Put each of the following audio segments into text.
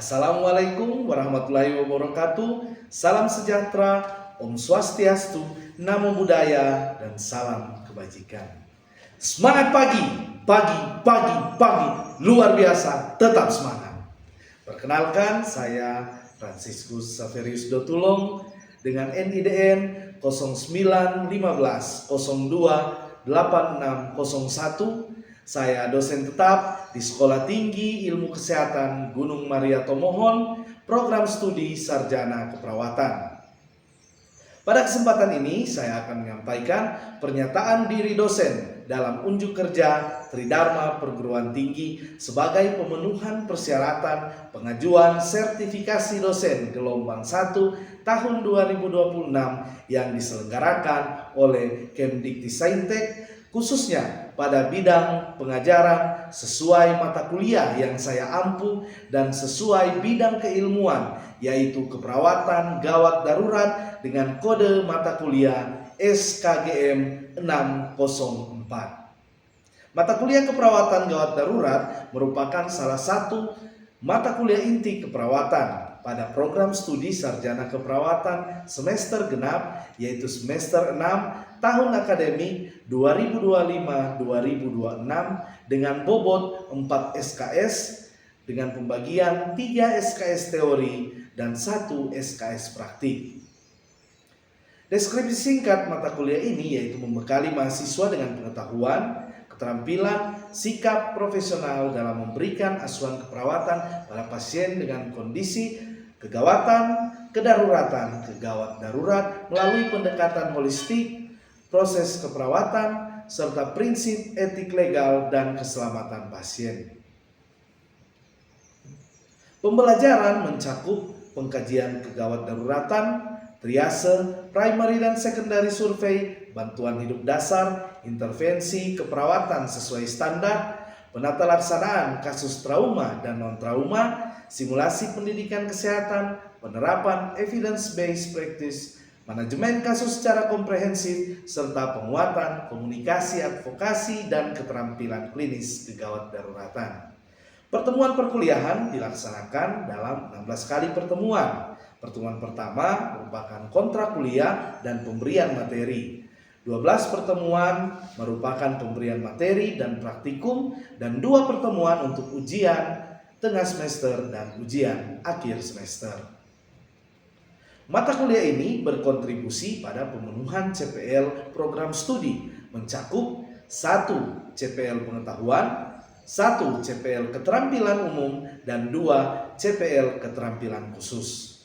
Assalamualaikum warahmatullahi wabarakatuh. Salam sejahtera, Om Swastiastu, Namo Buddhaya, dan salam kebajikan. Semangat pagi, pagi, luar biasa, tetap semangat. Perkenalkan, saya Franciscus Saverius Dotulong dengan NIDN 0915 02 8601. Saya dosen tetap di Sekolah Tinggi Ilmu Kesehatan Gunung Maria Tomohon, program studi Sarjana Keperawatan. Pada kesempatan ini saya akan menyampaikan pernyataan diri dosen dalam unjuk kerja Tridharma Perguruan Tinggi sebagai pemenuhan persyaratan pengajuan sertifikasi dosen gelombang 1 tahun 2026 yang diselenggarakan oleh Kemdikti khususnya pada bidang pengajaran sesuai mata kuliah yang saya ampu dan sesuai bidang keilmuan, yaitu keperawatan gawat darurat dengan kode mata kuliah SKGM 604. Mata kuliah keperawatan gawat darurat merupakan salah satu mata kuliah inti keperawatan pada program studi Sarjana Keperawatan semester genap, yaitu semester 6 tahun akademik 2025-2026 dengan bobot 4 SKS dengan pembagian 3 SKS teori dan 1 SKS praktik. Deskripsi singkat mata kuliah ini yaitu membekali mahasiswa dengan pengetahuan, keterampilan, sikap profesional dalam memberikan asuhan keperawatan pada pasien dengan kondisi kegawatan, kedaruratan, kegawat darurat melalui pendekatan holistik, proses keperawatan, serta prinsip etik legal dan keselamatan pasien. Pembelajaran mencakup pengkajian kegawat daruratan, triase, primary dan secondary survei, bantuan hidup dasar, intervensi keperawatan sesuai standar, penata laksanaan kasus trauma dan non-trauma, simulasi pendidikan kesehatan, penerapan evidence-based practice, manajemen kasus secara komprehensif, serta penguatan komunikasi, advokasi, dan keterampilan klinis kegawat daruratan. Pertemuan perkuliahan dilaksanakan dalam 16 kali pertemuan. Pertemuan pertama merupakan kontrak kuliah dan pemberian materi. 12 pertemuan merupakan pemberian materi dan praktikum, dan 2 pertemuan untuk ujian tengah semester dan ujian akhir semester. Mata kuliah ini berkontribusi pada pemenuhan CPL program studi, mencakup 1 CPL pengetahuan, 1 CPL keterampilan umum, dan 2 CPL keterampilan khusus.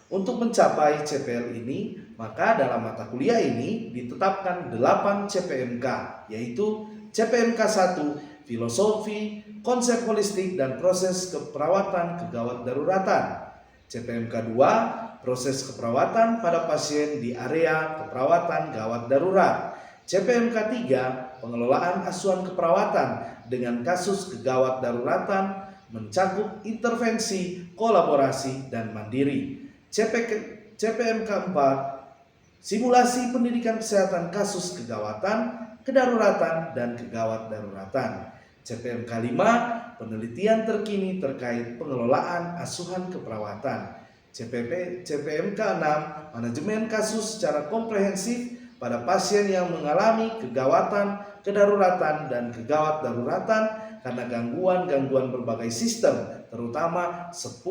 Untuk mencapai CPL ini, maka dalam mata kuliah ini ditetapkan 8 CPMK, yaitu CPMK 1, Filosofi, Konsep Holistik dan Proses Keperawatan Kegawat Daruratan. CPMK 2, Proses Keperawatan pada Pasien di Area Keperawatan Gawat Darurat. CPMK 3, Pengelolaan Asuhan Keperawatan dengan Kasus Kegawat Daruratan, mencakup intervensi, kolaborasi, dan mandiri. CPMK 4, Simulasi Pendidikan Kesehatan Kasus Kegawatan, Kedaruratan, dan Kegawat Daruratan. CPMK 5, Penelitian terkini terkait pengelolaan asuhan keperawatan. CPMK 6, Manajemen kasus secara komprehensif pada pasien yang mengalami kegawatan, kedaruratan, dan kegawat daruratan karena gangguan berbagai sistem, terutama 10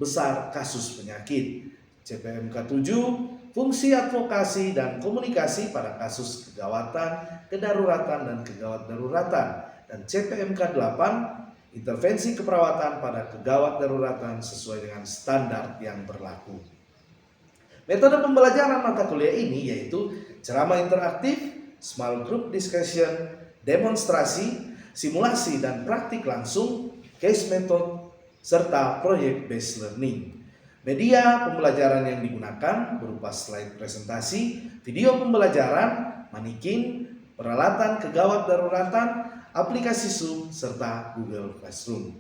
besar kasus penyakit. CPMK 7, Fungsi advokasi dan komunikasi pada kasus kegawatan, kedaruratan, dan kegawat daruratan. Dan CPMK 8, intervensi keperawatan pada kegawat daruratan sesuai dengan standar yang berlaku. Metode pembelajaran mata kuliah ini yaitu ceramah interaktif, small group discussion, demonstrasi, simulasi dan praktik langsung, case method, serta project based learning. Media pembelajaran yang digunakan berupa slide presentasi, video pembelajaran, manikin, peralatan kegawat daruratan, aplikasi Zoom, serta Google Classroom.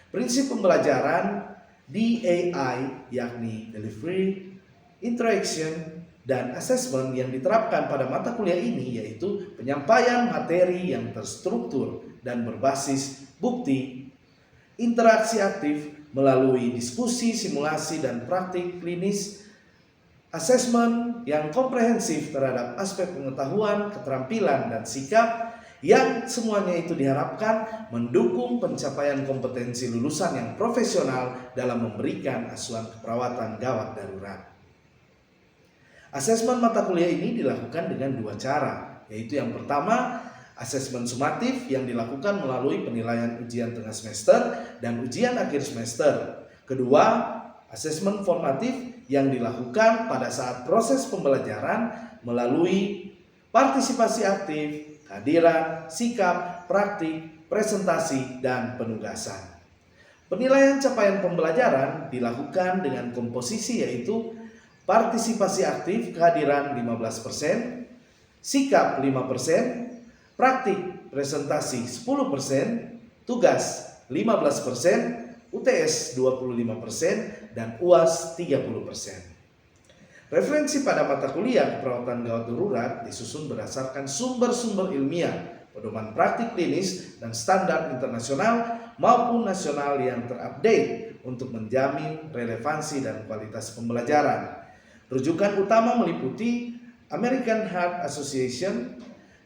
Prinsip pembelajaran DAI yakni Delivery, Interaction, dan Assessment yang diterapkan pada mata kuliah ini yaitu penyampaian materi yang terstruktur dan berbasis bukti, interaksi aktif, melalui diskusi, simulasi, dan praktik klinis, asesmen yang komprehensif terhadap aspek pengetahuan, keterampilan, dan sikap yang semuanya itu diharapkan mendukung pencapaian kompetensi lulusan yang profesional dalam memberikan asuhan keperawatan gawat darurat. Asesmen mata kuliah ini dilakukan dengan dua cara, yaitu yang pertama, asesmen sumatif yang dilakukan melalui penilaian ujian tengah semester dan ujian akhir semester. Kedua, asesmen formatif yang dilakukan pada saat proses pembelajaran melalui partisipasi aktif, kehadiran, sikap, praktik, presentasi, dan penugasan. Penilaian capaian pembelajaran dilakukan dengan komposisi yaitu partisipasi aktif kehadiran 15%, sikap 5%, praktik presentasi 10%, tugas 15%, UTS 25%, dan UAS 30%. Referensi pada mata kuliah keperawatan gawat darurat disusun berdasarkan sumber-sumber ilmiah, pedoman praktik klinis, dan standar internasional maupun nasional yang terupdate untuk menjamin relevansi dan kualitas pembelajaran. Rujukan utama meliputi American Heart Association,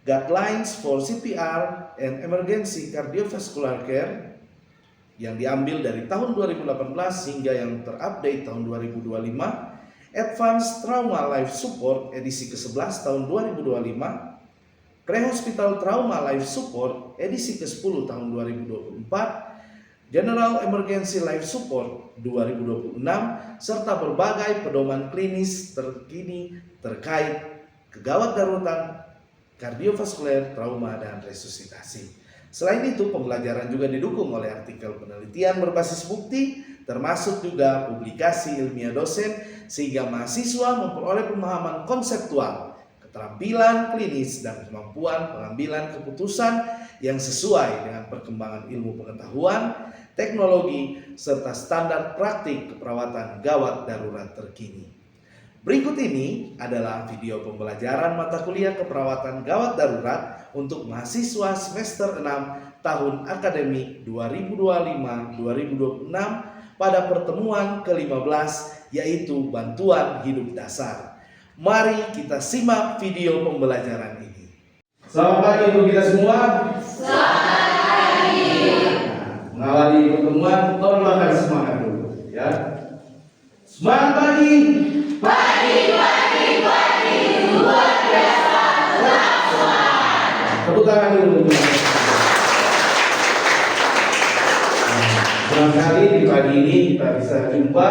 Guidelines for CPR and Emergency Cardiovascular Care yang diambil dari tahun 2018 hingga yang terupdate tahun 2025, Advanced Trauma Life Support edisi ke-11 tahun 2025, Pre-Hospital Trauma Life Support edisi ke-10 tahun 2024, General Emergency Life Support 2026, serta berbagai pedoman klinis terkini terkait kegawat daruratan, kardiovaskuler, trauma, dan resusitasi. Selain itu, pembelajaran juga didukung oleh artikel penelitian berbasis bukti, termasuk juga publikasi ilmiah dosen, sehingga mahasiswa memperoleh pemahaman konseptual, keterampilan klinis, dan kemampuan pengambilan keputusan yang sesuai dengan perkembangan ilmu pengetahuan, teknologi, serta standar praktik keperawatan gawat darurat terkini. Berikut ini adalah video pembelajaran mata kuliah keperawatan gawat darurat untuk mahasiswa semester 6 tahun akademik 2025-2026 pada pertemuan ke-15, yaitu bantuan hidup dasar. Mari kita simak video pembelajaran ini. Selamat pagi untuk kita semua. Selamat pagi. Mengawali pertemuan, tolong makan semangat dulu, ya. Semangat pagi. Pagi, luar biasa. Tepuk tangan dulu. Senang sekali di pagi ini kita bisa jumpa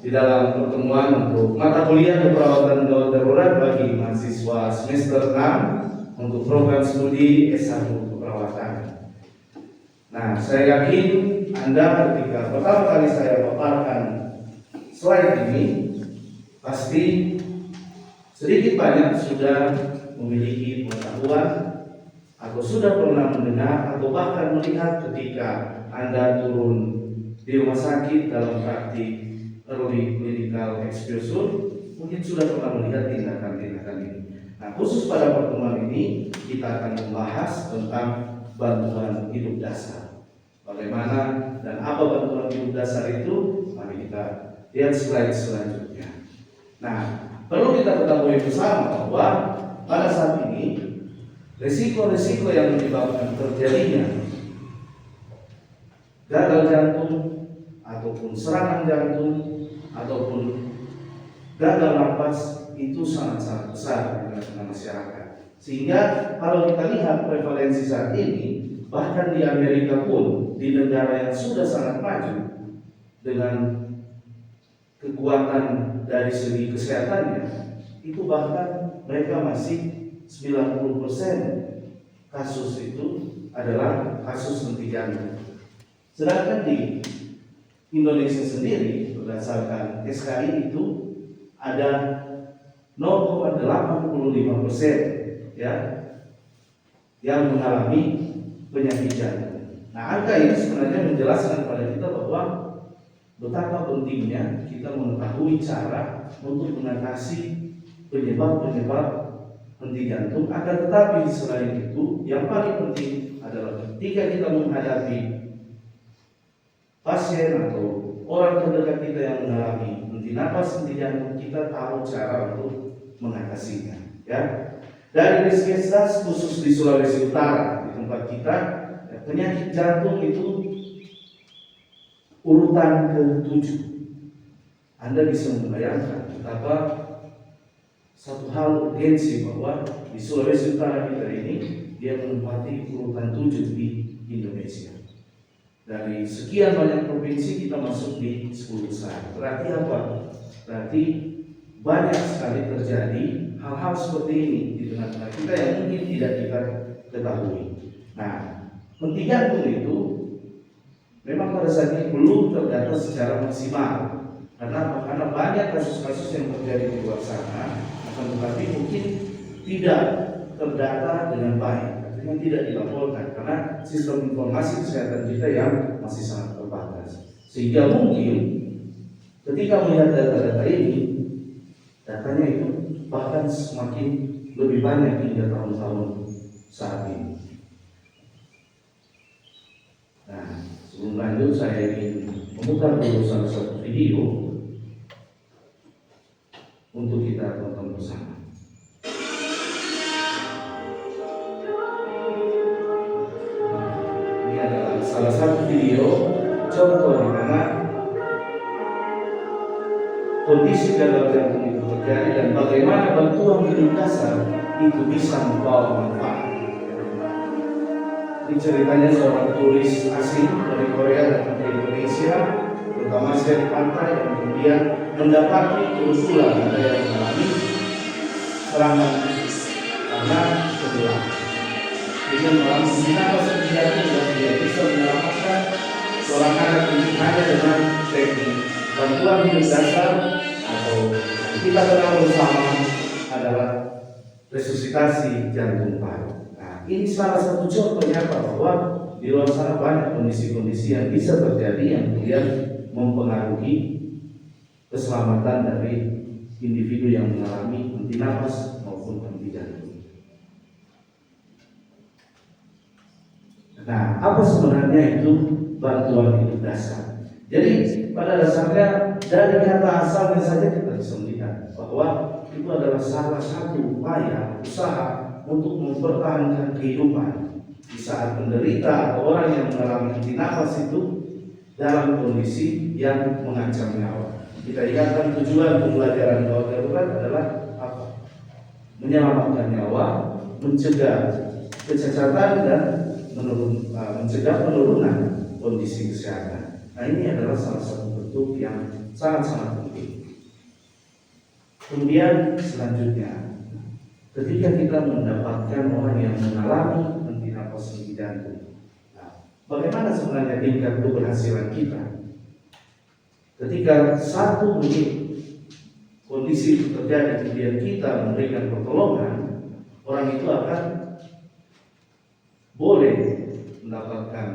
di dalam pertemuan untuk mata kuliah keperawatan gawat darurat bagi mahasiswa semester 6 untuk program studi S1 keperawatan. Nah, saya yakin Anda ketika pertama kali saya paparkan slide ini pasti sedikit banyak sudah memiliki pengetahuan atau sudah pernah mendengar atau bahkan melihat ketika Anda turun di rumah sakit dalam praktik early clinical exposure, mungkin sudah pernah melihat tindakan-tindakan ini. Nah, khusus pada pertemuan ini kita akan membahas tentang bantuan hidup dasar. Bagaimana dan apa bantuan hidup dasar itu? Mari kita lihat slide selanjutnya. Nah, perlu kita ketahui bersama bahwa pada saat ini risiko-risiko yang menyebabkan terjadinya gagal jantung ataupun serangan jantung ataupun gagal napas itu sangat-sangat besar di tengah masyarakat. Sehingga kalau kita lihat prevalensi saat ini, bahkan di Amerika pun, di negara yang sudah sangat maju dengan kekuatan dari segi kesehatannya, itu bahkan mereka masih 90% kasus itu adalah kasus henti jantung. Sedangkan di Indonesia sendiri berdasarkan SKI itu ada 0,85% ya yang mengalami penyakit jantung. Nah, angka ini sebenarnya menjelaskan kepada kita bahwa betapa pentingnya kita mengetahui cara untuk mengatasi penyebab-penyebab henti jantung. Akan tetapi selain itu, yang paling penting adalah ketika kita menghadapi pasien atau orang terdekat kita yang mengalami henti napas, henti jantung, kita tahu cara untuk mengatasinya. Ya, dari Riskesdas khusus di Sulawesi Utara di tempat kita, ya, penyakit jantung itu urutan ke-7. Anda bisa membayangkan betapa satu hal urgensi bahwa di Sulawesi Utara kita ini dia menempati urutan 7 di Indonesia. Dari sekian banyak provinsi kita masuk di 10 besar. Berarti apa? Berarti banyak sekali terjadi hal-hal seperti ini di tengah-tengah kita yang mungkin tidak kita ketahui. Nah, henti jantung itu memang pada saat ini belum terdata secara maksimal. Karena banyak kasus-kasus yang terjadi di luar sana, akan tetapi mungkin tidak terdata dengan baik, artinya tidak dilaporkan karena sistem informasi kesehatan kita yang masih sangat terbatas. Sehingga mungkin ketika melihat data-data ini, datanya itu bahkan semakin lebih banyak hingga tahun-tahun saat ini. Nah, sebelum lanjut saya ingin memutar dulu salah satu video untuk kita tonton bersama. Ini adalah salah satu video contoh di mana kondisi gagal jantung itu terjadi dan bagaimana bantuan hidup dasar itu bisa membawa manfaat. Ini ceritanya seorang turis asing dari Korea datang ke Indonesia, terutama di pantai, dan kemudian mendapati kebetulan ada yang mengalami serangan karena tenggelam. Dia mengalami napas jantung dan dia bisa menyelamatkan seorang anak ini hanya dengan teknik bantuan hidup dasar atau kita kenal bersama adalah resusitasi jantung paru. Nah, ini salah satu contoh nyata bahwa di luar sana banyak kondisi-kondisi yang bisa terjadi yang kemudian mempengaruhi keselamatan dari individu yang mengalami henti napas maupun henti jantung. Nah, apa sebenarnya itu bantuan hidup dasar? Jadi pada dasarnya dari kata asalnya saja kita bisa melihat bahwa itu adalah salah satu upaya usaha untuk mempertahankan kehidupan di saat menderita atau orang yang mengalami henti napas itu dalam kondisi yang mengancam nyawa. Kita ingatkan tujuan pembelajaran gawat darurat adalah apa? Menyelamatkan nyawa, mencegah kecacatan dan mencegah penurunan kondisi kesehatan. Nah, ini adalah salah satu bentuk yang sangat-sangat penting. Kemudian selanjutnya, ketika kita mendapatkan orang yang mengalami henti napas, henti jantung, nah, bagaimana sebenarnya tingkat keberhasilan kita? Ketika 1 menit kondisi itu terjadi, kemudian kita memberikan pertolongan, orang itu akan boleh mendapatkan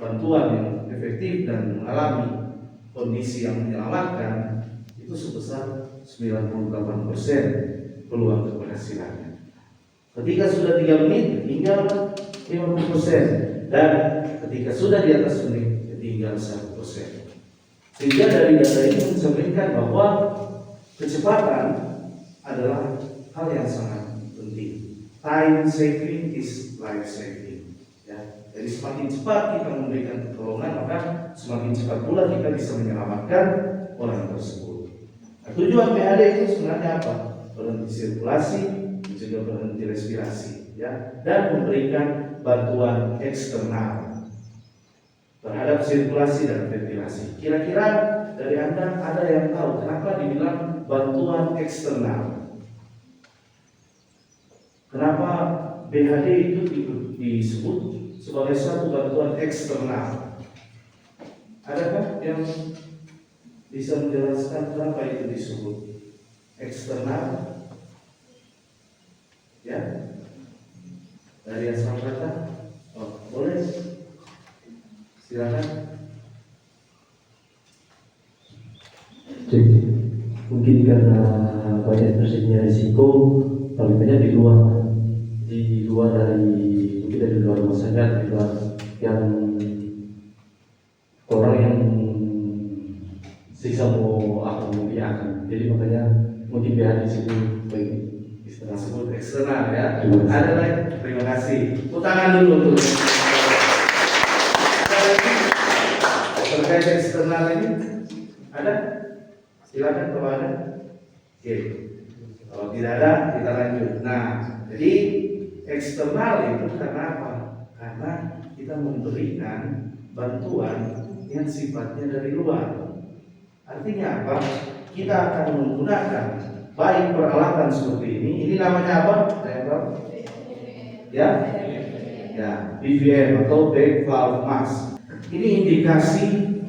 bantuan yang efektif dan mengalami kondisi yang menyelamatkan itu sebesar 98% peluang keberhasilannya. Ketika sudah 3 menit tinggal 50%, dan ketika sudah di atas menit tinggal 1%. Sehingga dari data ini mencerminkan bahwa kecepatan adalah hal yang sangat penting. Time saving is life saving. Ya, jadi semakin cepat kita memberikan pertolongan, maka semakin cepat pula kita bisa menyelamatkan orang tersebut. Nah, tujuan PAD itu sebenarnya apa? Berhenti sirkulasi, mencegah berhenti respirasi, ya, dan memberikan bantuan eksternal terhadap sirkulasi dan ventilasi. Kira-kira dari Anda ada yang tahu kenapa dibilang bantuan eksternal? Kenapa BHD itu disebut sebagai suatu bantuan eksternal? Adakah yang bisa menjelaskan kenapa itu disebut eksternal? Ya, dari asal kata, boleh. Silakan. Jadi, mungkin karena banyak terjadinya risiko paling banyak di luar dari luar rumah sakit, di luar yang orang yang siksa mau aku membiarkan. Jadi makanya mungkin biar di sini baik istilah Disebut eksternal ya. Terima kasih. Ada lagi? Terima kasih. Tepuk tangan dulu untuk terkait eksternal ini. Ada? Silakan kalau ada. Oke. Kalau tidak ada, kita lanjut. Nah, jadi eksternal itu karena apa? Karena kita memberikan bantuan yang sifatnya dari luar. Artinya apa? Kita akan menggunakan baik peralatan seperti ini namanya apa? Saya tahu. Ya, ya, BVM atau back valve mask. Ini indikasi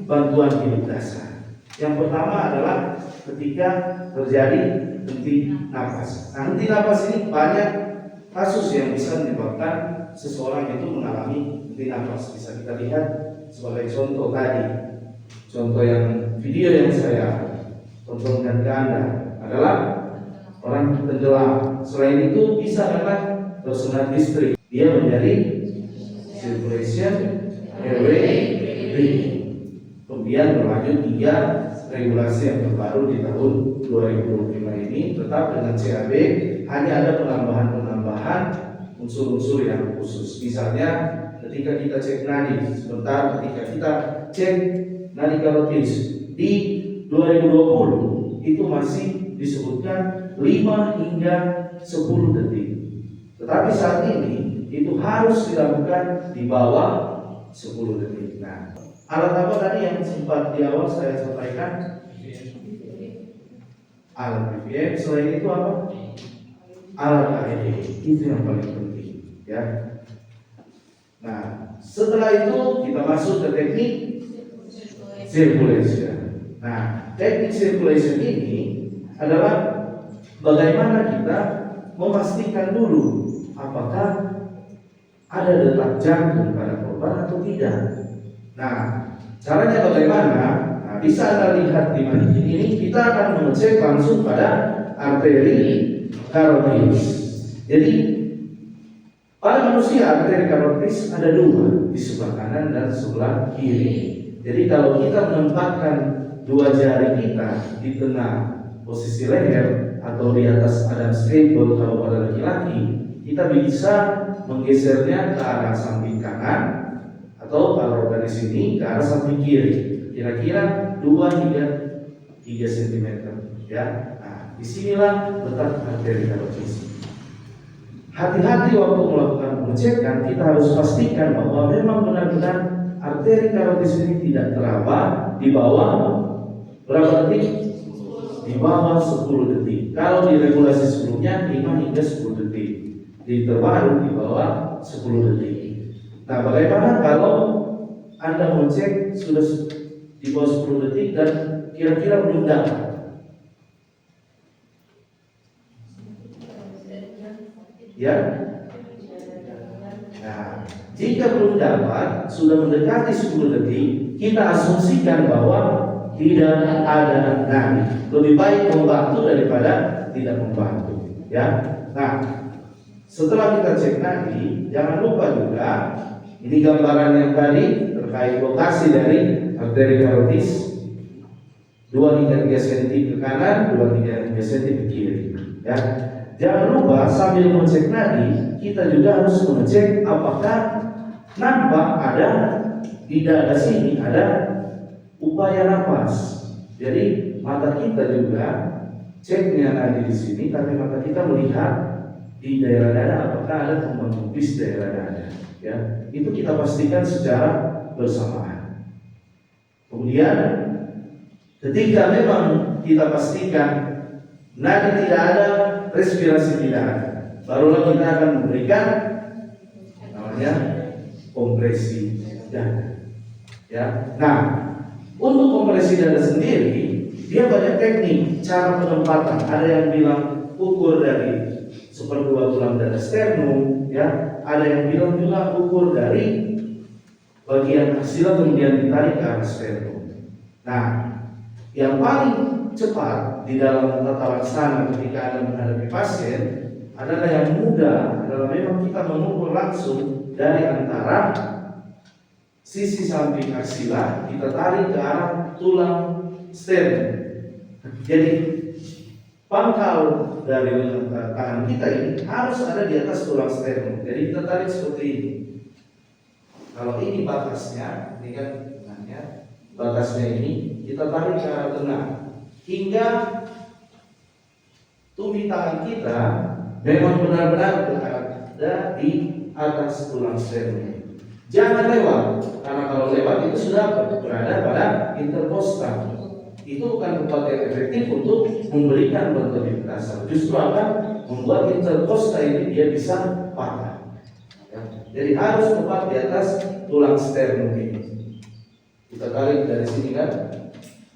bantuan hidup dasar. Yang pertama adalah ketika terjadi henti nafas. Nah, henti nafas ini banyak kasus yang bisa menyebabkan seseorang itu mengalami henti nafas. Bisa kita lihat sebagai contoh tadi, contoh yang video yang saya tontonkan ke Anda adalah orang tenggelam. Selain itu bisa karena tersengat listrik, dia menjadi circulation airway breathing. Kemudian berlanjut 3 regulasi yang terbaru di tahun 2025 ini tetap dengan CAB, hanya ada penambahan unsur-unsur yang khusus. Misalnya ketika kita cek nadi, sebentar ketika kita cek nadi karotis di 2020 itu masih disebutkan 5 hingga 10 detik. Tetapi saat ini itu harus dilakukan di bawah 10 detik. Nah, alat apa tadi yang sempat di awal saya sampaikan? Alat BVM. Selain itu apa? Alat AED. Itu yang paling penting, ya. Nah, setelah itu kita masuk ke teknik circulation. Nah, teknik circulation ini adalah bagaimana kita memastikan dulu apakah ada detak jantung pada korban atau tidak. Nah, caranya bagaimana? Nah, bisa Anda lihat di manikin ini, kita akan mengecek langsung pada arteri karotis. Jadi pada manusia arteri karotis ada 2, di sebelah kanan dan sebelah kiri. Jadi kalau kita menempatkan 2 jari kita di tengah posisi leher atau di atas Adam's apple kalau pada laki-laki, kita bisa menggesernya ke arah samping kanan atau kalau dari sini ke arah samping kiri, kira-kira 2 hingga 3 cm, ya. Nah, disinilah letak arteri karotis. Hati-hati waktu melakukan pengecekan, kita harus pastikan bahwa memang benar-benar arteri karotis ini tidak teraba di bawah berapa detik? Di bawah 10 detik. Kalau di regulasi sebelumnya 5 hingga 10 detik. Di terbaru di bawah 10 detik. Nah, bagaimana kalau Anda mengecek sudah di bawah 10 detik dan kira-kira belum dapat? Ya. Nah, jika belum dapat, sudah mendekati 10 detik, kita asumsikan bahwa tidak ada nadi. Lebih baik membantu daripada tidak membantu, ya. Nah, setelah kita cek nadi, jangan lupa juga ini gambaran yang tadi terkait lokasi dari arteri karotis 2 hingga 3 cm ke kanan, 2 hingga 3 cm ke kiri, ya. Jangan lupa sambil mengecek nadi, kita juga harus mengecek apakah nampak ada di dada sini ada upaya nafas. Jadi mata kita juga ceknya nadi di sini, tapi mata kita melihat di daerah dada apakah ada kembang kubis daerah dada. Ya, itu kita pastikan secara bersamaan. Kemudian ketika memang kita pastikan nadi tidak ada, respirasi tidak ada, barulah kita akan memberikan namanya kompresi dada. Ya, nah untuk kompresi dada sendiri dia banyak teknik cara penempatan. Ada yang bilang ukur dari seperdua tulang dada sternum, ya. Ada yang bilang juga ukur dari bagian aksila kemudian ditarik ke arah sternum. Nah, yang paling cepat di dalam tata laksana ketika Anda menghadapi pasien adalah yang mudah, adalah memang kita mengukur langsung dari antara sisi samping aksila, kita tarik ke arah tulang sternum. Jadi pangkal dari tangan kita ini harus ada di atas tulang sternum. Jadi kita tarik seperti ini. Kalau ini batasnya, ini kan tengahnya, batasnya ini kita tarik ke arah tengah hingga tumit tangan kita memang benar-benar berada di atas tulang sternum. Jangan lewat, karena kalau lewat itu sudah berada pada interkostal. Itu bukan tempat yang efektif untuk memberikan bantuan hidup dasar. Justru akan membuat interkostal ini dia bisa patah. Ya. Jadi harus tepat di atas tulang sternum ini. Kita tarik dari sini kan,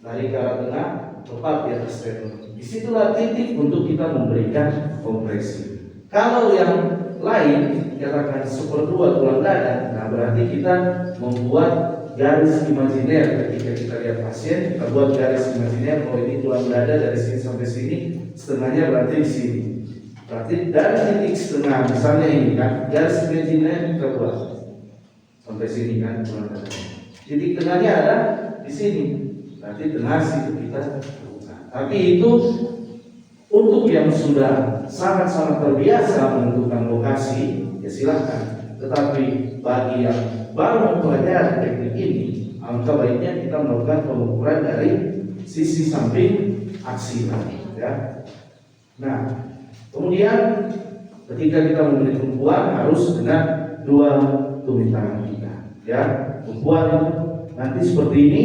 tarik ke arah tengah, tepat di atas sternum. Disitulah titik untuk kita memberikan kompresi. Kalau yang lain dikatakan seperdua tulang dada, nah berarti kita membuat garis imajiner. Ketika kita lihat pasien, kita buat garis imajiner. Oh ini tulang dada dari sini sampai sini, setengahnya berarti di sini. Berarti dari titik setengah, misalnya ini kan, garis imajiner kita buat sampai sini kan tulang dada. Titik tengahnya ada di sini, berarti tengah situ kita buka. Tapi itu untuk yang sudah sangat-sangat terbiasa menentukan lokasi, ya silahkan. Tetapi bagi yang baru mempelajari teknik ini, alangkah baiknya kita melakukan pengukuran dari sisi samping aksila. Ya. Nah, kemudian ketika kita memberi tumpuan harus dengan dua tumit tangan kita. Ya, tumpuan itu nanti seperti ini,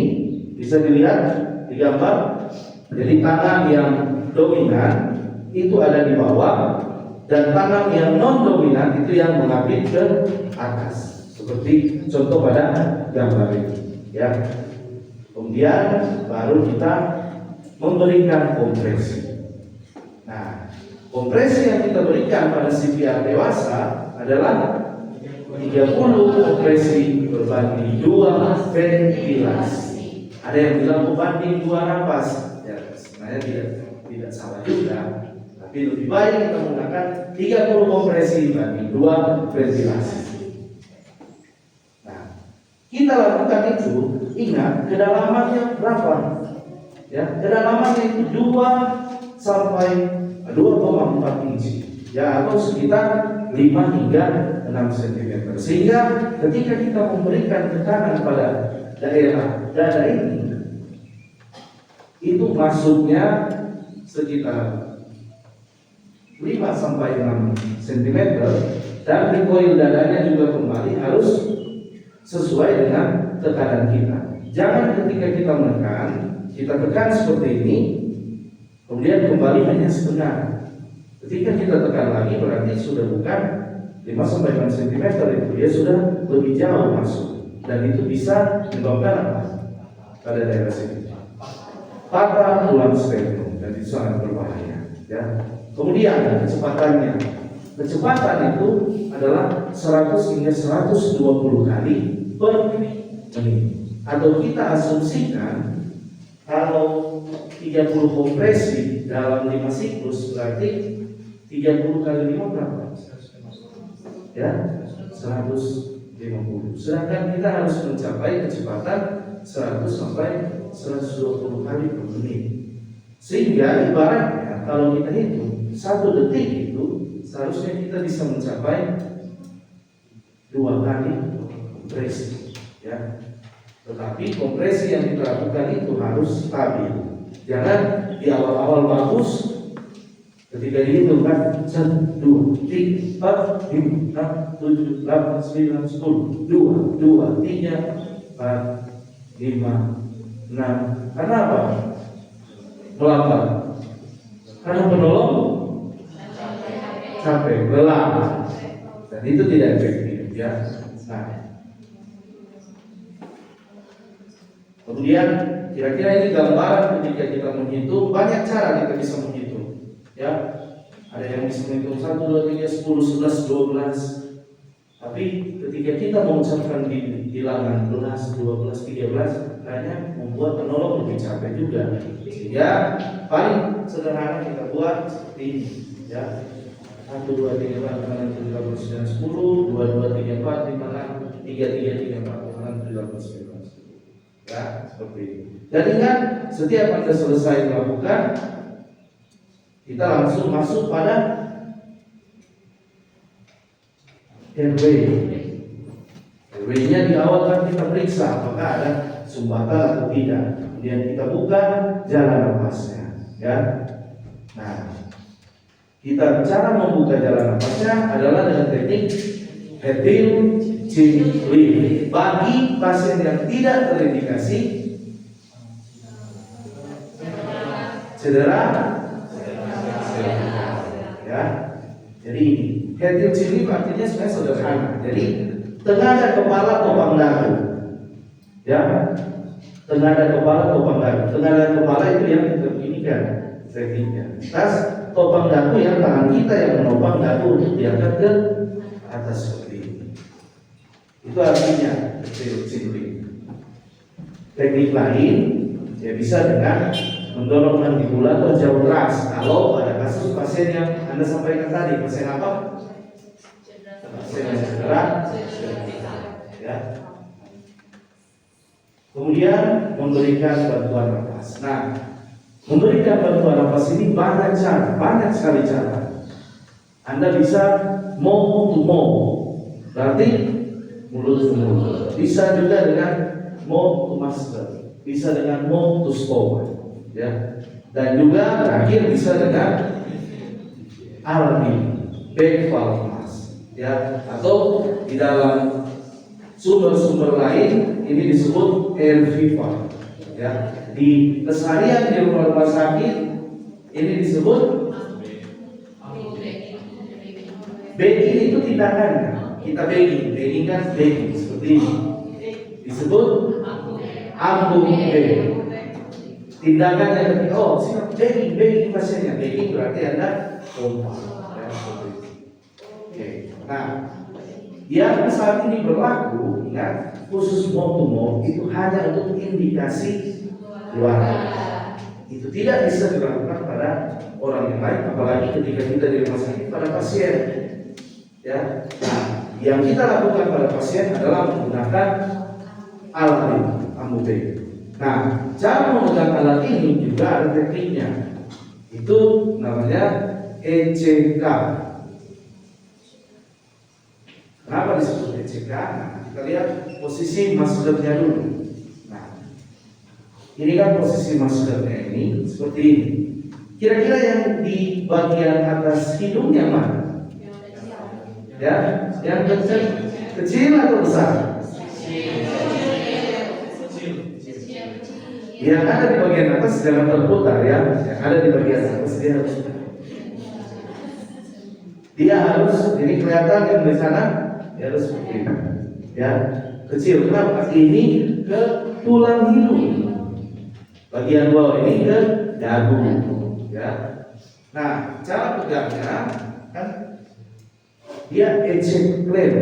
bisa dilihat di gambar. Jadi tangan yang dominan itu ada di bawah dan tangan yang non dominan itu yang mengapit ke atas. Seperti contoh pada gambar ini, ya. Kemudian baru kita memberikan kompresi. Nah, kompresi yang kita berikan pada CPR dewasa adalah 30 kompresi berbanding 2 ventilasi. Ada yang bilang berbanding 2 napas. Ya, sebenarnya tidak salah juga. Tapi lebih baik kita menggunakan 30 kompresi banding 2 ventilasi. Kita lakukan itu, ingat kedalamannya berapa? Ya, kedalamannya itu 2 sampai 2,4 inci. Ya, atau sekitar 5 hingga 6 cm. Sehingga ketika kita memberikan tekanan pada daerah dada ini, itu masuknya sekitar 5 sampai 6 cm dan recoil dadanya juga kembali harus sesuai dengan tekanan kita. Jangan ketika kita menekan, kita tekan seperti ini, kemudian kembali hanya setengah. Ketika kita tekan lagi berarti sudah bukan 5-6 cm itu, dia sudah lebih jauh masuk. Dan itu bisa menyebabkan apa? Pada daerah sini patah tulang sternum, dan itu sangat berbahaya. Ya. Kemudian kecepatannya. Kecepatan itu adalah 100 hingga 120 kali per menit. Atau kita asumsikan kalau 30 kompresi dalam 5 siklus berarti 30 kali 5 berapa? Ya, 150. Sedangkan kita harus mencapai kecepatan 100 sampai 120 kali per menit. Sehingga ibaratnya kalau kita hitung 1 detik itu seharusnya kita bisa mencapai 2 kali kompresi, ya. Tetapi kompresi yang kita lakukan itu harus stabil. Jangan di awal-awal bagus, ketika dihitung kan 1, 2, 3, 4, 5, 6, 7, 8, 9, 10, 2, 2, 3, 4, 5, 6. Karena apa? Melambat. Karena penolong capek, lelah, dan itu tidak efektif, ya. Nah, kemudian kira-kira ini gambaran ketika kita menghitung. Banyak cara kita bisa menghitung, ya. Ada yang bisa menghitung 1, 2, 3, 10, 11, 12. Tapi ketika kita mengucapkan bilangan 11, 12, 13, kayaknya membuat penolong lebih capek juga. Sehingga paling sederhana kita buat seperti ini, ya. 1, 2, 3, 4, 5, 6, 7, 8, 9, 10, 2, 2, 3, 4, 5, 6, 3, 3, 3, 4, 5, 6, 7, 8, 9, 10. Ya, seperti ini. Dan ingat, setiap Anda selesai melakukan, kita langsung masuk pada RW. RW-nya di awal kan kita periksa apakah ada sumbatan atau tidak. Kemudian kita buka jalan napasnya, ya. Nah, cara membuka jalan napasnya adalah dengan teknik Hetil Cili. Bagi pasien yang tidak terindikasi cedera, ya. Jadi Hetil Cili artinya sebenarnya sederhana. Jadi tengadah kepala topang dagu, ya. Tengadah kepala topang dagu. Tengadah kepala itu yang kita beginikan tekniknya. Tas topang dagu yang tangan kita yang menopang dagu untuk diangkat ke atas seperti ini. Itu artinya cili. Teknik lain ya bisa dengan mendorong mandibula atau jauh keras. Kalau pada kasus pasien yang Anda sampaikan tadi, pasien apa? Pasien yang cedera. Ya. Kemudian memberikan bantuan nafas. Nah, memberikan bantuan nafas ini banyak sekali cara. Anda bisa mouth to mouth, berarti mulut ke mulut. Bisa juga dengan mouth to masker, bisa dengan mouth to stomach, ya. Dan juga terakhir bisa dengan alat ini, back valve mask, ya. Atau di dalam sumber-sumber lain ini disebut RV valve, ya. Di keseharian di rumah sakit ini disebut bagging. Itu tindakan kita bagging kan bagging seperti ini disebut ambung bagging. Tindakan yang ketika bagging pasiennya, bagging berarti Anda pompa, ya, seperti itu. Oke. Nah, yang saat ini berlaku, ingat, khusus mouth itu hanya untuk indikasi luar. Itu tidak bisa dilakukan pada orang yang lain, apalagi ketika kita di rumah sakit pada pasien. Ya, nah, yang kita lakukan pada pasien adalah menggunakan alat ini, ambubeg. Nah, cara menggunakan alat ini juga ada tekniknya. Itu namanya ECK. Kenapa disebut ECK? Nah, kita lihat posisi maskernya dulu. Nah, ini kan posisi maskernya ini seperti ini. Kira-kira yang di bagian atas hidungnya mana? Ya, yang kecil atau besar? Yang ada di bagian atas jangan terputar, ya. Yang ada di bagian atas dia harus ini kelihatan yang di sana, dia harus seperti ini, ya. Kecil. Kenapa? Ini ke tulang hidung. Bagian bawah ini ke dagu, ya. Nah, cara pegangnya kan dia eject clear.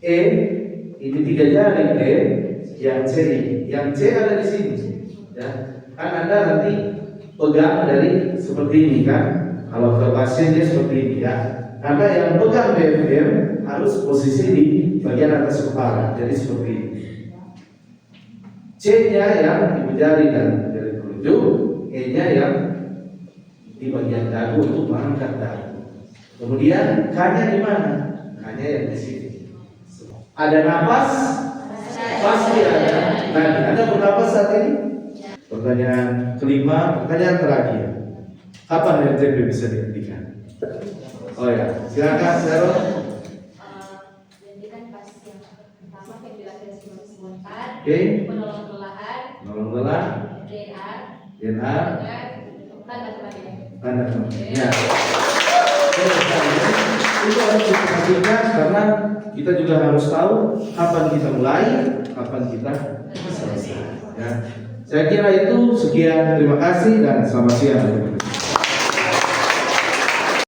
Ini 3 jari, yang C ada di sini, ya. Kan Anda nanti pegang dari seperti ini kan. Kalau ke pasien dia seperti ini, ya. Karena yang pegang BFM harus posisi di bagian atas kepala, jadi seperti ini. C-nya yang di jari dan jari telunjuk, E-nya yang di bagian dagu untuk mengangkat dagu. Kemudian K-nya di mana? K-nya yang di sini. Ada napas? Pasti ada. Nah, Anda bernapas saat ini? Pertanyaan kelima, pertanyaan terakhir. Kapan RTP bisa dihentikan? Oh ya, silakan Sarah. Jadi kan pas yang pertama ventilasi spontan, Menolong lelah, DNR, tanda kematian. Ya. Itu harus diperhatikan karena kita juga harus tahu kapan kita mulai, kapan kita selesai. Ya. Saya kira itu sekian, terima kasih dan selamat siang.